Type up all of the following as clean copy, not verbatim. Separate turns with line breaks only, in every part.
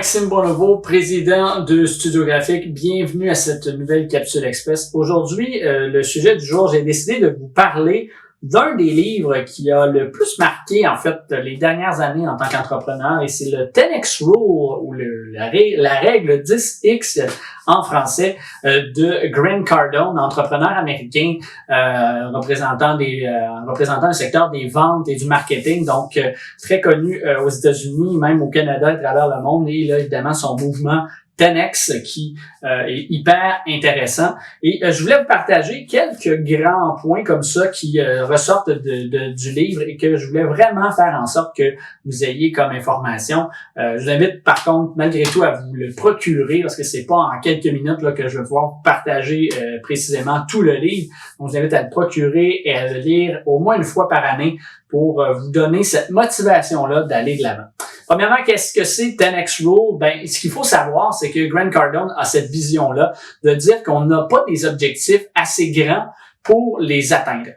Maxime Bonneveau, président de Studio Graphique. Bienvenue à cette nouvelle Capsule Express. Aujourd'hui, le sujet du jour, j'ai décidé de vous parler d'un des livres qui a le plus marqué, en fait, les dernières années en tant qu'entrepreneur, et c'est le 10X Rule, ou la règle 10X en français, de Grant Cardone, entrepreneur américain, représentant le secteur des ventes et du marketing, donc très connu aux États-Unis, même au Canada, à travers le monde, et là, évidemment, son mouvement 10X qui est hyper intéressant. Et je voulais vous partager quelques grands points comme ça qui ressortent du livre et que je voulais vraiment faire en sorte que vous ayez comme information. Je vous invite par contre malgré tout à vous le procurer parce que c'est pas en quelques minutes là, que je vais pouvoir vous partager précisément tout le livre. Donc je vous invite à le procurer et à le lire au moins une fois par année pour vous donner cette motivation-là d'aller de l'avant. Premièrement, qu'est-ce que c'est 10X Rule? Ben, ce qu'il faut savoir, c'est que Grant Cardone a cette vision-là de dire qu'on n'a pas des objectifs assez grands pour les atteindre.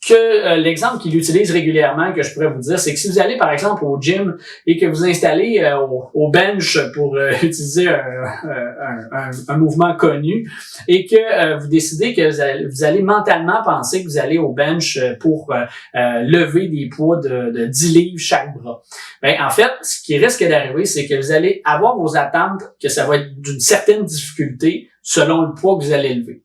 L'exemple qu'il utilise régulièrement, que je pourrais vous dire, c'est que si vous allez par exemple au gym et que vous installez au bench pour utiliser un mouvement connu et que vous décidez que vous allez mentalement penser que vous allez au bench pour lever des poids de 10 livres chaque bras. Ben en fait, ce qui risque d'arriver, c'est que vous allez avoir vos attentes que ça va être d'une certaine difficulté selon le poids que vous allez lever.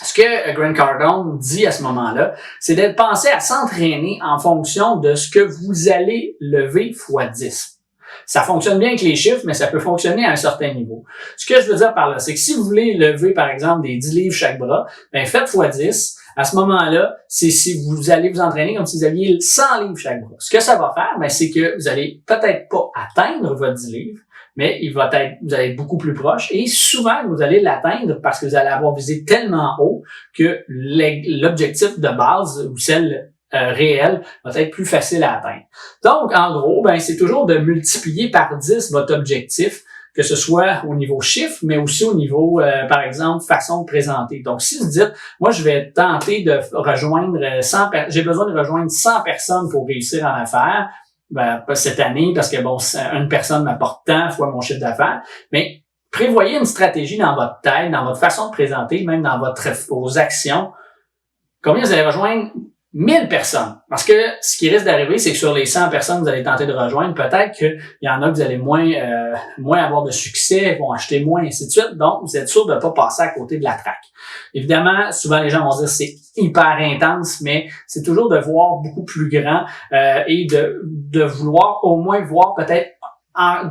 Ce que Grant Cardone dit à ce moment-là, c'est de penser à s'entraîner en fonction de ce que vous allez lever fois 10. Ça fonctionne bien avec les chiffres, mais ça peut fonctionner à un certain niveau. Ce que je veux dire par là, c'est que si vous voulez lever, par exemple, des 10 livres chaque bras, ben faites fois 10. À ce moment-là, c'est si vous allez vous entraîner comme si vous aviez 100 livres chaque bras. Ce que ça va faire, ben, c'est que vous allez peut-être pas atteindre votre 10 livres, mais vous allez être beaucoup plus proche et souvent vous allez l'atteindre parce que vous allez avoir visé tellement haut que l'objectif de base ou celle réelle va être plus facile à atteindre. Donc, en gros, ben c'est toujours de multiplier par 10 votre objectif, que ce soit au niveau chiffre, mais aussi au niveau, par exemple, façon de présenter. Donc, si vous dites, moi, je vais tenter de rejoindre j'ai besoin de rejoindre 100 personnes pour réussir en affaires, ben, pas cette année, parce que bon, une personne m'apporte tant fois mon chiffre d'affaires, mais prévoyez une stratégie dans votre tête, dans votre façon de présenter, même dans vos actions. Combien vous allez rejoindre 1000 personnes? Parce que ce qui risque d'arriver, c'est que sur les 100 personnes que vous allez tenter de rejoindre, peut-être qu'il y en a que vous allez moins avoir de succès, vont acheter moins, ainsi de suite. Donc, vous êtes sûr de ne pas passer à côté de la traque. Évidemment, souvent les gens vont dire c'est hyper intense, mais c'est toujours de voir beaucoup plus grand et de vouloir au moins voir peut-être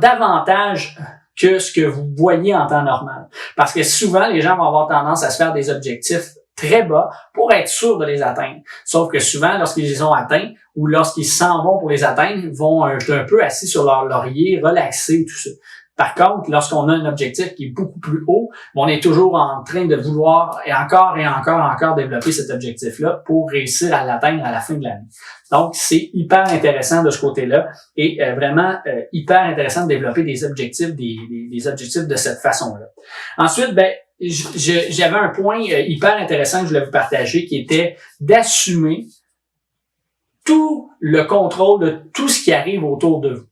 davantage que ce que vous voyez en temps normal. Parce que souvent, les gens vont avoir tendance à se faire des objectifs très bas pour être sûr de les atteindre. Sauf que souvent, lorsqu'ils les ont atteints ou lorsqu'ils s'en vont pour les atteindre, ils vont être un peu assis sur leur laurier, relaxés, tout ça. Par contre, lorsqu'on a un objectif qui est beaucoup plus haut, on est toujours en train de vouloir et encore développer cet objectif-là pour réussir à l'atteindre à la fin de l'année. Donc, c'est hyper intéressant de ce côté-là et vraiment hyper intéressant de développer des objectifs, des objectifs de cette façon-là. Ensuite, ben j'avais un point hyper intéressant que je voulais vous partager qui était d'assumer tout le contrôle de tout ce qui arrive autour de vous.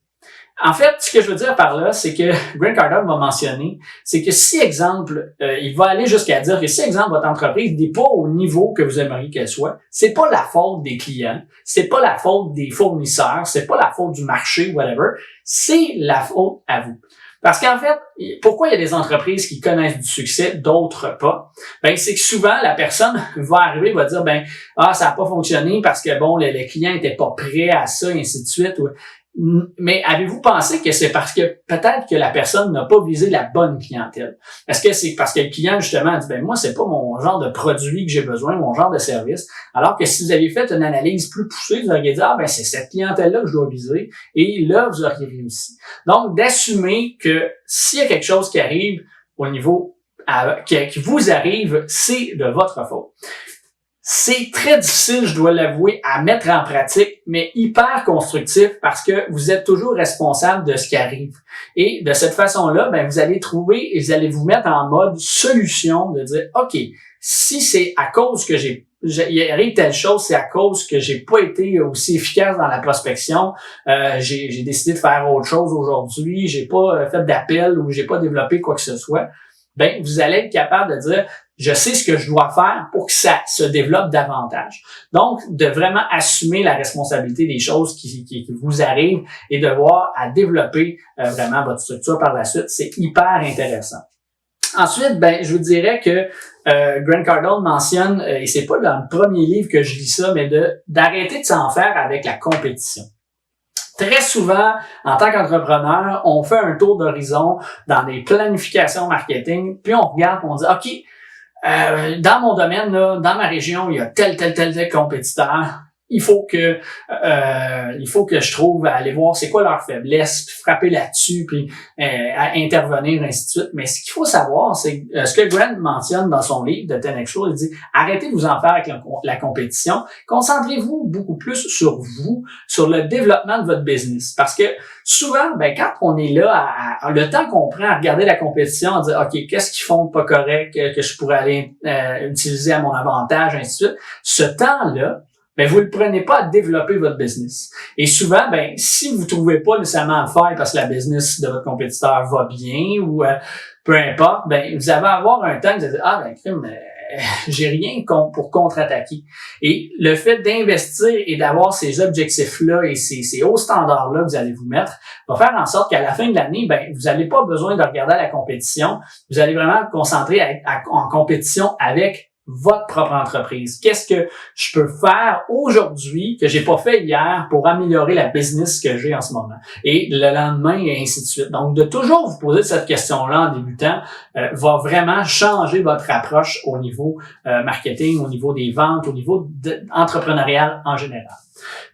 En fait, ce que je veux dire par là, c'est que Grant Cardone va mentionner, c'est que si, exemple, il va aller jusqu'à dire que si, exemple, votre entreprise n'est pas au niveau que vous aimeriez qu'elle soit, c'est pas la faute des clients, c'est pas la faute des fournisseurs, c'est pas la faute du marché, whatever, c'est la faute à vous. Parce qu'en fait, pourquoi il y a des entreprises qui connaissent du succès, d'autres pas? Ben, c'est que souvent, la personne va arriver, va dire, ben, ça n'a pas fonctionné parce que bon, les clients étaient pas prêts à ça, et ainsi de suite. Mais avez-vous pensé que c'est parce que peut-être que la personne n'a pas visé la bonne clientèle? Est-ce que c'est parce que le client, justement, dit, ben, moi, c'est pas mon genre de produit que j'ai besoin, mon genre de service. Alors que si vous aviez fait une analyse plus poussée, vous auriez dit, ben, c'est cette clientèle-là que je dois viser. Et là, vous auriez réussi. Donc, d'assumer que s'il y a quelque chose qui arrive au niveau, qui vous arrive, c'est de votre faute. C'est très difficile, je dois l'avouer, à mettre en pratique, mais hyper constructif parce que vous êtes toujours responsable de ce qui arrive. Et de cette façon-là, ben, vous allez trouver et vous allez vous mettre en mode solution de dire, OK, si c'est à cause que j'ai il arrive telle chose, c'est à cause que j'ai pas été aussi efficace dans la prospection. J'ai décidé de faire autre chose aujourd'hui. J'ai pas fait d'appel ou j'ai pas développé quoi que ce soit. Ben, vous allez être capable de dire, je sais ce que je dois faire pour que ça se développe davantage. Donc, de vraiment assumer la responsabilité des choses qui vous arrivent et de voir à développer vraiment votre structure par la suite, c'est hyper intéressant. Ensuite, ben, je vous dirais que Grant Cardone mentionne, et c'est pas dans le premier livre que je lis ça, mais d'arrêter de s'en faire avec la compétition. Très souvent, en tant qu'entrepreneur, on fait un tour d'horizon dans des planifications marketing, puis on regarde et on dit, OK, dans mon domaine, là, dans ma région, il y a tel compétiteur. Il faut que je trouve à aller voir c'est quoi leur faiblesse, puis frapper là-dessus, puis à intervenir, ainsi de suite. Mais ce qu'il faut savoir, c'est ce que Grant mentionne dans son livre de 10X Rule, il dit arrêtez de vous en faire avec la compétition, concentrez-vous beaucoup plus sur vous, sur le développement de votre business. Parce que souvent, ben quand on est là, le temps qu'on prend à regarder la compétition, on dit OK, qu'est-ce qu'ils font de pas correct que je pourrais aller utiliser à mon avantage, ainsi de suite. Ce temps-là, ben vous ne le prenez pas à développer votre business. Et souvent, ben si vous trouvez pas nécessairement à le faire parce que la business de votre compétiteur va bien ou peu importe, ben vous allez avoir un temps de dire j'ai rien pour contre-attaquer. Et le fait d'investir et d'avoir ces objectifs-là et ces hauts standards-là que vous allez vous mettre va faire en sorte qu'à la fin de l'année, ben vous n'avez pas besoin de regarder la compétition. Vous allez vraiment vous concentrer en compétition avec votre propre entreprise. Qu'est-ce que je peux faire aujourd'hui que j'ai pas fait hier pour améliorer la business que j'ai en ce moment? Et le lendemain, et ainsi de suite. Donc, de toujours vous poser cette question-là en débutant va vraiment changer votre approche au niveau marketing, au niveau des ventes, au niveau entrepreneurial en général.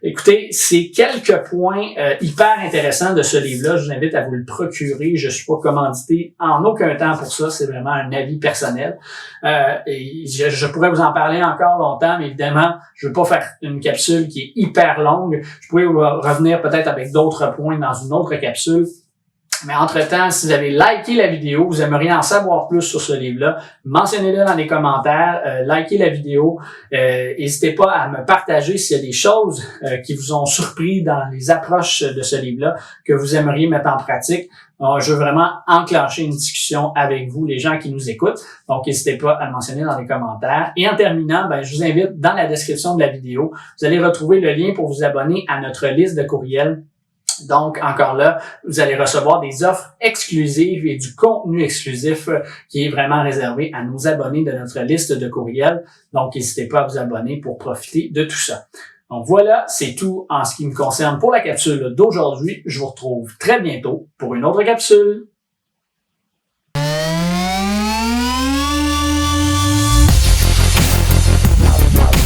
Écoutez, c'est quelques points hyper intéressants de ce livre-là. Je vous invite à vous le procurer. Je suis pas commandité en aucun temps pour ça. C'est vraiment un avis personnel. Et je pourrais vous en parler encore longtemps, mais évidemment, je veux pas faire une capsule qui est hyper longue. Je pourrais revenir peut-être avec d'autres points dans une autre capsule. Mais entre-temps, si vous avez liké la vidéo, vous aimeriez en savoir plus sur ce livre-là, mentionnez-le dans les commentaires, likez la vidéo. N'hésitez pas à me partager s'il y a des choses qui vous ont surpris dans les approches de ce livre-là que vous aimeriez mettre en pratique. Je veux vraiment enclencher une discussion avec vous, les gens qui nous écoutent. Donc, n'hésitez pas à le mentionner dans les commentaires. Et en terminant, ben, je vous invite dans la description de la vidéo, vous allez retrouver le lien pour vous abonner à notre liste de courriels. Donc, encore là, vous allez recevoir des offres exclusives et du contenu exclusif qui est vraiment réservé à nos abonnés de notre liste de courriels. Donc, n'hésitez pas à vous abonner pour profiter de tout ça. Donc voilà, c'est tout en ce qui me concerne pour la capsule d'aujourd'hui. Je vous retrouve très bientôt pour une autre capsule.